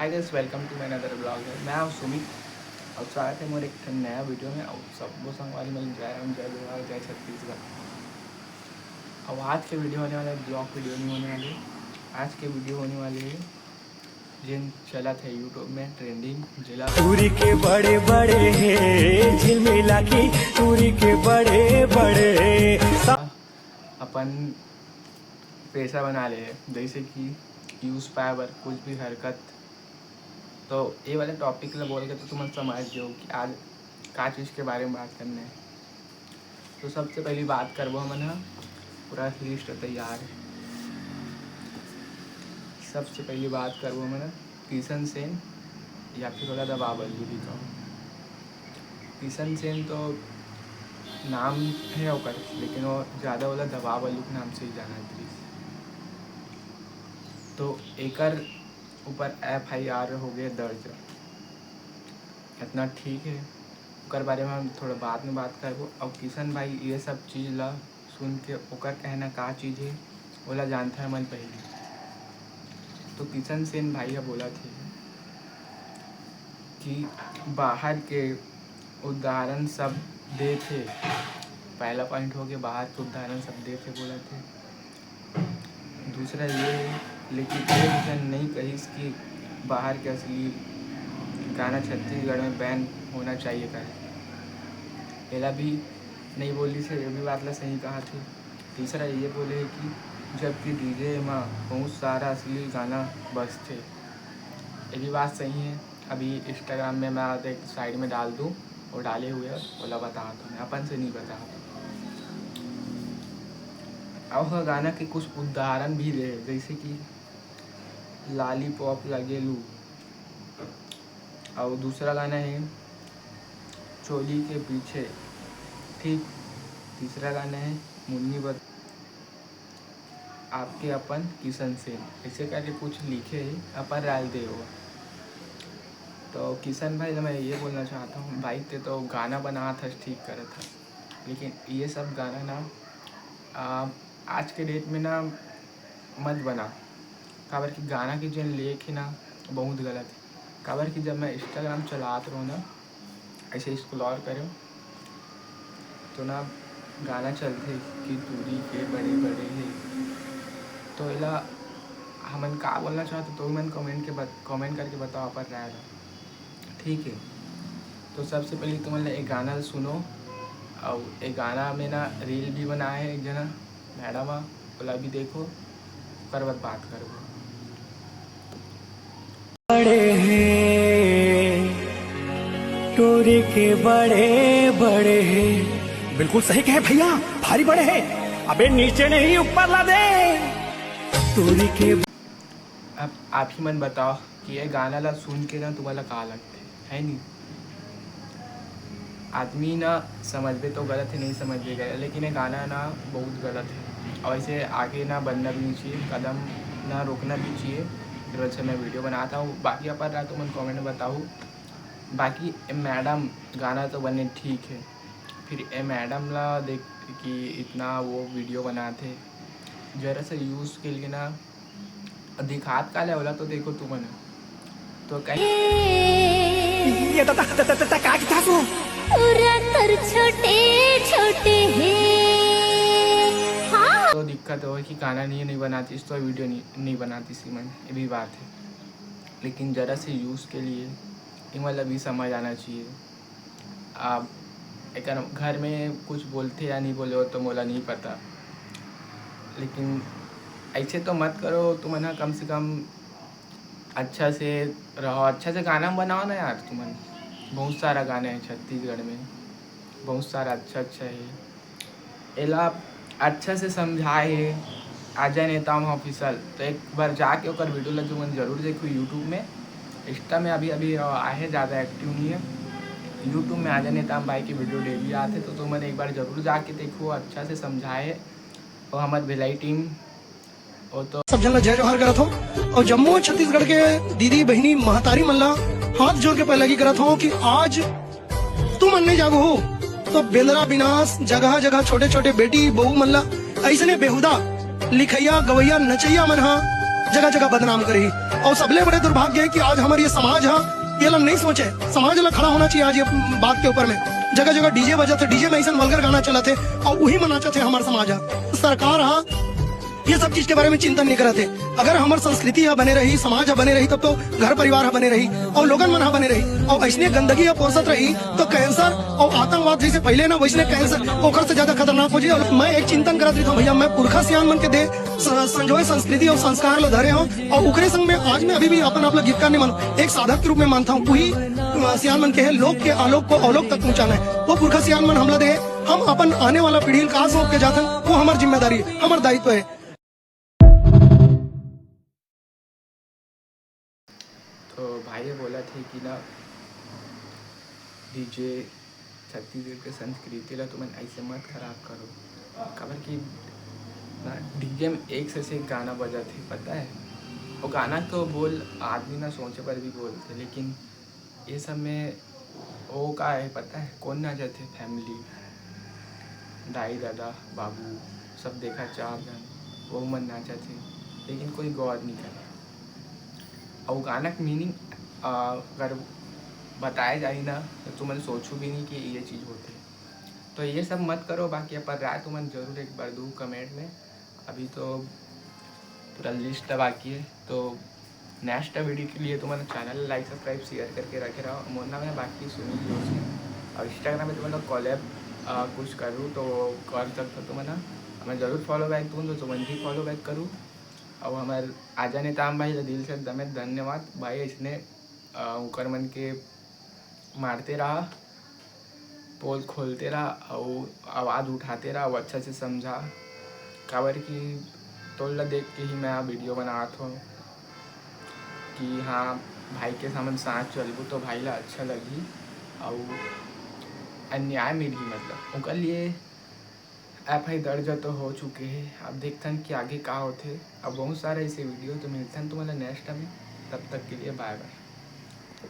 Hi guys, welcome to my another blog है। मैं हूं सुमित और स्वागत है मेरे एक नया वीडियो में। और सब संगवारी मिल जय राम, जय बिहार, जय छत्तीसगढ़। और आज के वीडियो होने वाले ब्लॉग वीडियो नहीं होने वाली। आज के वीडियो होने वाली है जिन चला थे यूट्यूब में ट्रेंडिंग जिला टूरी के बड़े बड़े हैं, झिलमिला की टूरी के बड़े बड़े अपन पैसा बना ले, जैसे कि यूज़ पावर कुछ भी हरकत। तो ये वाले टॉपिक के लिए बोल के तो तुम समझ जाओ कि आज का चीज़ के बारे में बात करने है। तो सबसे पहली बात करबो हमन पूरा लिस्ट तैयार है। सबसे पहली बात करबो हमन किशन सेन या फिर वाला दबाव बल्लू भी कहो। किशन सेन तो नाम है ओकर, लेकिन वो ज़्यादा वाला दबाव बल्लू के नाम से ही जाना है। तो एकर ऊपर FIR हो गया दर्ज, इतना ठीक है। ओकर बारे में हम थोड़ा बाद में बात करबो। और किशन भाई ये सब चीज़ ला सुन के ओकर कहना का चीज़ है बोला जानता है मन पहले। तो किशन सेन भाई बोला थे कि बाहर के उदाहरण सब दे थे। पहला पॉइंट हो गया बाहर के उदाहरण सब दे थे बोला थे। दूसरा ये है, लेकिन ये विजन नहीं कही कि बाहर के असली गाना छत्तीसगढ़ में बैन होना चाहिए का है। एला भी नहीं बोली से ये भी बात ला सही कहा थी। तीसरा ये बोले कि जबकि डीजे में बहुत सारा असली गाना बजते, ये भी बात सही है। अभी इंस्टाग्राम में मैं एक साइड में डाल दूँ और डाले हुए बोला बता दूँ, मैं अपन से नहीं बता। और गाना के कुछ उदाहरण भी दे, जैसे कि लॉलीपॉप लगेलू। और दूसरा गाना है चोली के पीछे, ठीक। तीसरा गाना है मुन्नी बद आपके अपन किशन सेन, ऐसे करके कुछ लिखे है अपन राय दे होगा। तो किशन भाई मैं ये बोलना चाहता हूँ, भाई ते तो गाना बना था, ठीक करा था, लेकिन ये सब गाना ना आज के डेट में ना मत बना। काबर कि गाना की जो लेख है ना बहुत गलत है। काबर कि जब मैं इंस्टाग्राम चलाता रहूँ ना, ऐसे स्क्रॉल करो तो ना गाना चलते कि दूरी के बड़े बड़े हैं। तो इला हमन का बोलना चाहते तो मन कमेंट करके बताओ पर राय रहा, ठीक है। तो सबसे पहले तुम एक गाना सुनो। और एक गाना में ना रील भी बनाए है एक जना मैडम बोला भी देखो, कर बात करो। बड़े हैं, टूरी के बड़े बड़े हैं। बिल्कुल सही कहे भैया, भारी बड़े हैं। अबे नीचे नहीं ऊपर ला दे टूरी के। अब आप ही मन बताओ कि ये गाना ला सुन के ना तुम्हारा का लगता है नहीं। आदमी ना समझ भी तो गलत है, नहीं समझ भी गया, लेकिन ये गाना ना बहुत गलत है। और ऐसे आगे ना बढ़ना भी नहीं चाहिए, कदम ना रोकना भी चाहिए। फिर वजह से मैं वीडियो बनाता हूँ। बाकी अपन रहा तो मैं कमेंट में बताऊँ। बाकी मैडम गाना तो बने ठीक है, फिर ए मैडम ला देख कि इतना वो वीडियो बनाते जरा से यूज़ के लिए ना दिखात का ले बोला। तो देखो तुमने तो कहीं छोटे छोटे हैं। हाँ। तो दिक्कत हो कि गाना नहीं बनाती तो वीडियो नहीं बनाती सी मन, ये भी बात है। लेकिन ज़रा से यूज़ के लिए ये मतलब भी समझ आना चाहिए। आप एक घर में कुछ बोलते या नहीं बोले हो तो मोला नहीं पता, लेकिन ऐसे तो मत करो। तुम ना कम से कम अच्छा से रहो, अच्छा से गाना बनाओ ना यार। तुम बहुत सारा गाना है छत्तीसगढ़ में, बहुत सारा अच्छा है। एला अच्छा से समझाए है अजय नेताम ऑफिशियल। तो एक बार जाके ओकर वीडियो लगे मन जरूर देखो यूट्यूब में। इंस्टा में अभी आए ज़्यादा एक्टिव नहीं है। यूट्यूब में अजय नेताम भाई की वीडियो डेली आते, तो तुम एक बार ज़रूर जाके देखो, अच्छा से समझाए। और हमारी भिलाई टीम और तो सब जन जय जोहार करत हो। और जम्मू और छत्तीसगढ़ के दीदी बहनी महतारी मल्ला हाथ जोड़ के पहले की करत हो कि आज तुम अन्य जागो हो तो बेंदरा विनाश जगह जगह छोटे छोटे बेटी बहू मल्ला ऐसे बेहुदा लिखैया गवैया नचैया मन जगह जगह बदनाम करे। और सबले बड़े दुर्भाग्य है कि आज हमारे ये समाज है ये लोग नहीं सोचे, समाज लोग खड़ा होना चाहिए आज ये बात के ऊपर में। जगह जगह डीजे बजा थे, डीजे में ऐसा वल्गर गाना चला थे और वही मनाचा थे हमारे समाज है। सरकार है ये सब चीज के बारे में चिंतन नहीं करते। अगर हमारी संस्कृति है बने रही, समाज है बने रही, तब तो घर परिवार है बने रही और लोगन मन है बने रही। और ऐसी गंदगी है पोसत रही तो कैंसर और आतंकवाद जैसे पहले ना वैसे कैंसर ओकर से ज्यादा खतरनाक हो जाए। और मैं एक चिंतन करत रही था भैया, मैं पुरखा सियान मन के दे संजोए संस्कृति और संस्कार लो धरे हो और उकरे संग में आज मैं अभी भी अपन आप लोग गीतकार नहीं मानू, एक साधक के रूप में मानता हूँ। वही सियान मन के है लोक के आलोक को अलोक तक पहुंचाना है। वो पुरखा सियान मन हमला दे, हम अपन आने वाला पीढ़ी कहा सौंप के जाते वो हमारी जिम्मेदारी है, हमारा दायित्व है। तो भाई बोला थे कि ना डीजे छत्तीसगढ़ के संस्कृति ला तुम ऐसे मत खराब करो। खबर कि ना डीजे में एक से एक गाना बजा थे, पता है वो गाना तो बोल आदमी ना सोचे पर भी बोलते, लेकिन ये सब में वो का है पता है कौन नाचा थे? फैमिली, दाई दादा बाबू सब देखा, 4 जन वो मन नाचा थे, लेकिन कोई गौर नहीं करे। और गाना का मीनिंग अगर बताया जाए ना तो तुमने सोचू भी नहीं कि ये चीज़ होती है। तो ये सब मत करो। बाकी पर राय तुमने जरूर एक बार दू कमेंट में। अभी तो पूरा लिस्ट बाकी है, तो नेक्स्ट वीडियो के लिए तुम्हारा चैनल लाइक सब्सक्राइब शेयर करके रखे रहो। मोना में बाकी सुनी वीडियो और इंस्टाग्राम में तुम्हारा कॉलेब कुछ करूँ तो कर सकते तुम्हारा हमें जरूर फॉलो बैक दूँ तो तुम भी फॉलो बैक करूँ। और हमारे आजा नेताम भाई दिल से एकदम धन्यवाद भाई, इसने उकर मन के मारते रहा, पोल खोलते रहा और आवाज़ उठाते रहा और अच्छा से समझा। खबर की तोला देख के ही मैं वीडियो बना था कि हाँ भाई के सामने साथ चलूँ तो भाई ला अच्छा लगी और अन्याय मिली, मतलब उनके लिए FI दर्ज तो हो चुके हैं। अब देखते हैं कि आगे क्या होते। अब बहुत सारे ऐसे वीडियो तो मिलते हैं तुम्हारा नेक्स्ट में। तब तक के लिए बाय बाय।